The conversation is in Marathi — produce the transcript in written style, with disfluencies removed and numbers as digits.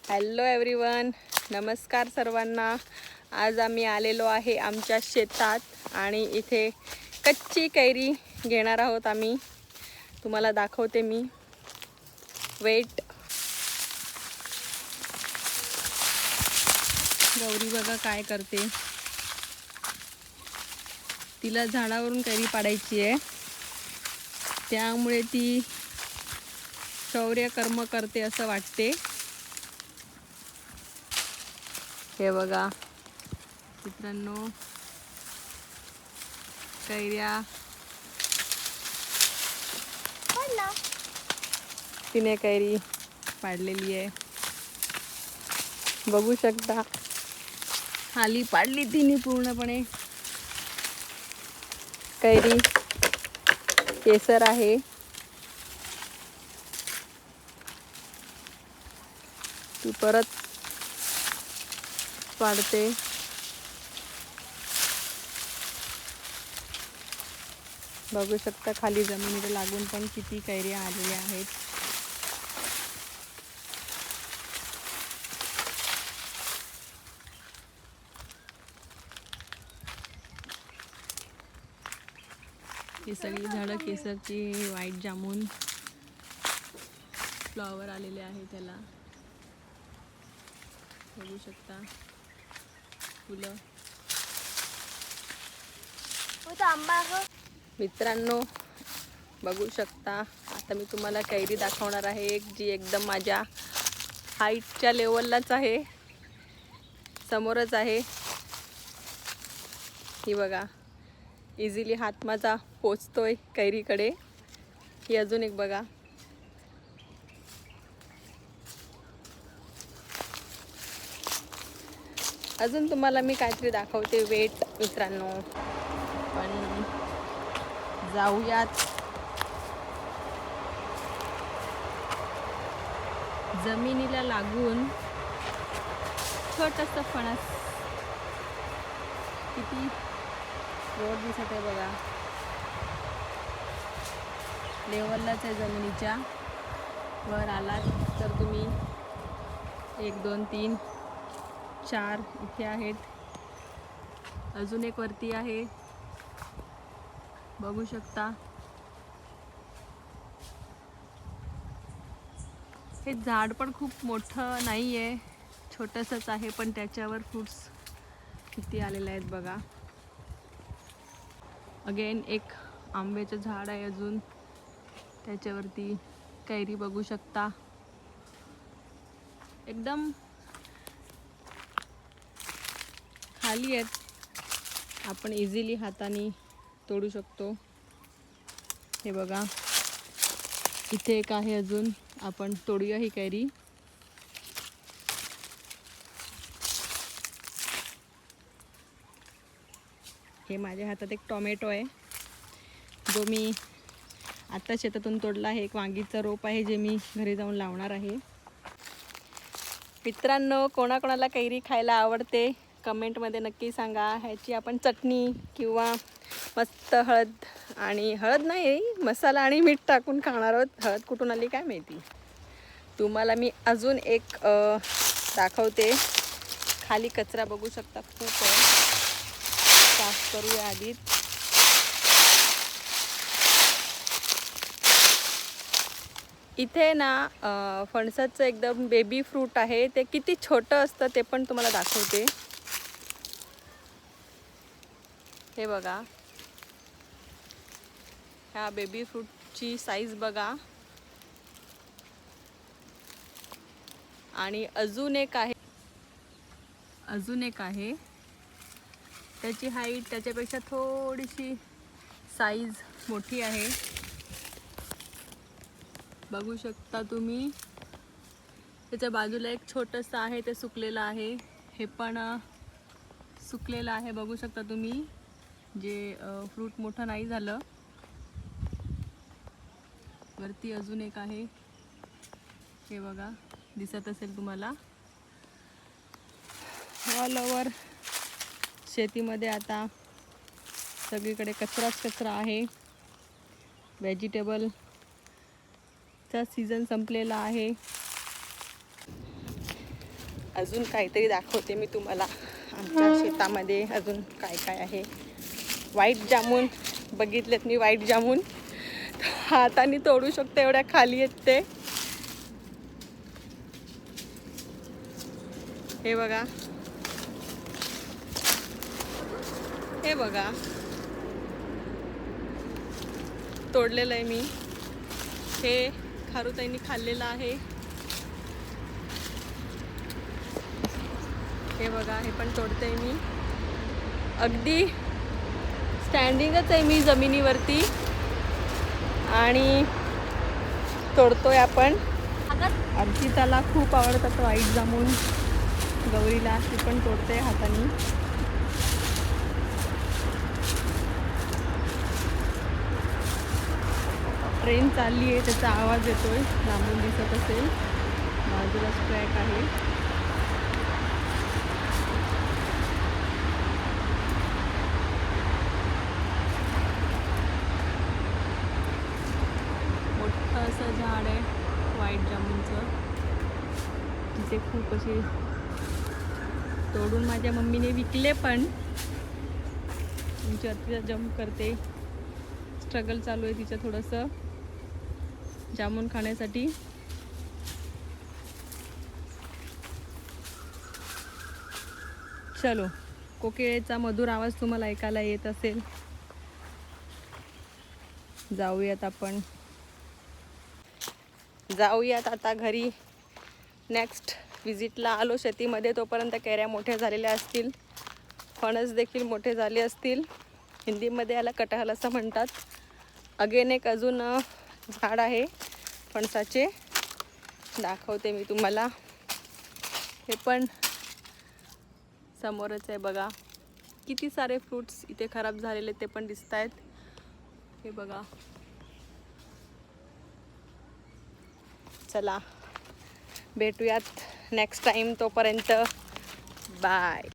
हॅलो एव्हरीवन, नमस्कार सर्वांना. आज आम्ही आलेलो आहे आमच्या शेतात आणि इथे कच्ची कैरी घेणार आहोत आम्ही. तुम्हाला दाखवते मी. वेट. गौरी बघा काय करते. तिला झाडावरून कैरी पाडायची आहे, त्यामुळे ती शौर्य कर्म करते असं वाटते. हे बघा मित्रांनो, कैऱ्या तिने कैरी पाडलेली आहे, बघू शकता. खाली पाडली तिने पूर्णपणे. कैरी केसर आहे. ती परत पाडते. बघू शकता खाली जमिनीला लागून पण किती कैऱ्या आलेल्या आहेत. ही सगळी झाडं केसरची, व्हाईट जामून फ्लॉवर आलेले आहे त्याला, बघू शकता. फुलं. मित्रांनो बघू शकता. आता मी तुम्हाला कैरी दाखवणार आहे एक, जी एकदम माझ्या हाईटच्या लेवललाच आहे, समोरच आहे. ही बघा, इझिली हात माझा पोचतोय कैरीकडे. ही अजून एक बघा. अजून तुम्हाला मी काहीतरी दाखवते. वेट मित्रांनो, पण जाऊयात. जमिनीला लागून छोटंसं फणस, किती रोड दिसत आहे बघा. लेवललाच आहे, जमिनीच्या वर आलात तर तुम्ही. 1 2 3 4 इथे आहेत. अजून एक वरती आहे, बघू शकता. हे झाड पण खूप मोठं नाही आहे, छोटंसंच आहे, पण त्याच्यावर फ्रूट्स किती आलेले आहेत बघा. अगेन एक आंब्याचं झाड आहे अजून, त्याच्यावरती कैरी बघू शकता. एकदम खाली आहेत, आपण इझिली हाताने तोडू शकतो. हे बघा, इथे एक आहे अजून, आपण तोडूया ही कैरी. हे माझ्या हातात एक टोमॅटो आहे, जो मी आता शेतातून तोडला आहे. एक वांगीचं रोप आहे, जे मी घरी जाऊन लावणार आहे. मित्रांनो, कोणाकोणाला कैरी खायला आवडते कमेंटमध्ये नक्की सांगा. ह्याची आपण चटणी किंवा मस्त हळद नाही, मसाला आणि मीठ टाकून खाणार आहोत. हळद कुठून आली काय माहिती. तुम्हाला मी अजून एक दाखवते. खाली कचरा बघू शकता, खूप साफ करूया आधी. इथे ना फणसाचं एकदम बेबी फ्रूट आहे. ते किती छोटं असतं ते पण तुम्हाला दाखवते. हे बघा, ह्या बेबी फ्रूटची साईज बघा. आणि अजून एक आहे, त्याची हाईट त्याच्यापेक्षा थोडीशी साईज मोठी आहे, बघू शकता तुम्ही. त्याच्या बाजूला एक छोटंसं आहे, ते सुकलेलं आहे. हे पण सुकलेलं आहे, बघू शकता तुम्ही. जे फ्रूट मोठं नाही झालं. वरती अजून एक आहे, हे बघा, दिसत असेल तुम्हाला. ऑल ओव्हर शेतीमध्ये आता सगळीकडे कचराच कचरा आहे. व्हेजिटेबलचा सीझन संपलेला आहे. अजून काहीतरी दाखवते मी तुम्हाला आमच्या शेतामध्ये अजून काय काय आहे. व्हाईट जामून बघितलेत मी, व्हाईट जामून हाताने तोडू शकते एवढ्या खाली आहेत ते. हे बघा, हे बघा, तोडलेलं आहे मी. हे खारुताईंनी खाल्लेलं आहे. हे बघा, हे पण तोडते मी. अगदी स्टँडिंगच आहे मी जमिनीवरती आणि तोडतोय आपण. अर्पिताला खूप आवडतात व्हाईट जामून, गौरीला ती पण तोडते हाताने. ट्रेन चालली आहे, त्याचा आवाज येतोय, लांबून दिसत असेल. बाजूलाच ट्रॅक आहे. मोठं असं झाड आहे व्हाईट जामूनचं. तिथे खूप असे तोडून माझ्या मम्मीने विकले, पण तुमची अर्पिता जंप करते. स्ट्रगल चालू आहे तिचं थोडंसं जामून खाण्यासाठी. चलो, कोकिळेचा मधुर आवाज तुम्हाला ऐकायला येत असेल. जाऊयात आता घरी. नेक्स्ट विजिटला आलो शेतीमध्ये, तोपर्यंत कैऱ्या मोठ्या झालेल्या असतील, फणस देखील मोठे झाले असतील. हिंदीमध्ये याला कटहल असं म्हणतात. अगेन एक अजून झाड आहे फणसाचे, दाखवते मी तुम्हाला. हे पण समोरच आहे बघा. किती सारे फ्रूट्स इथे खराब झालेले ते पण दिसत आहेत. हे बघा. चला भेटूयात नेक्स्ट टाइम, तोपर्यंत बाय.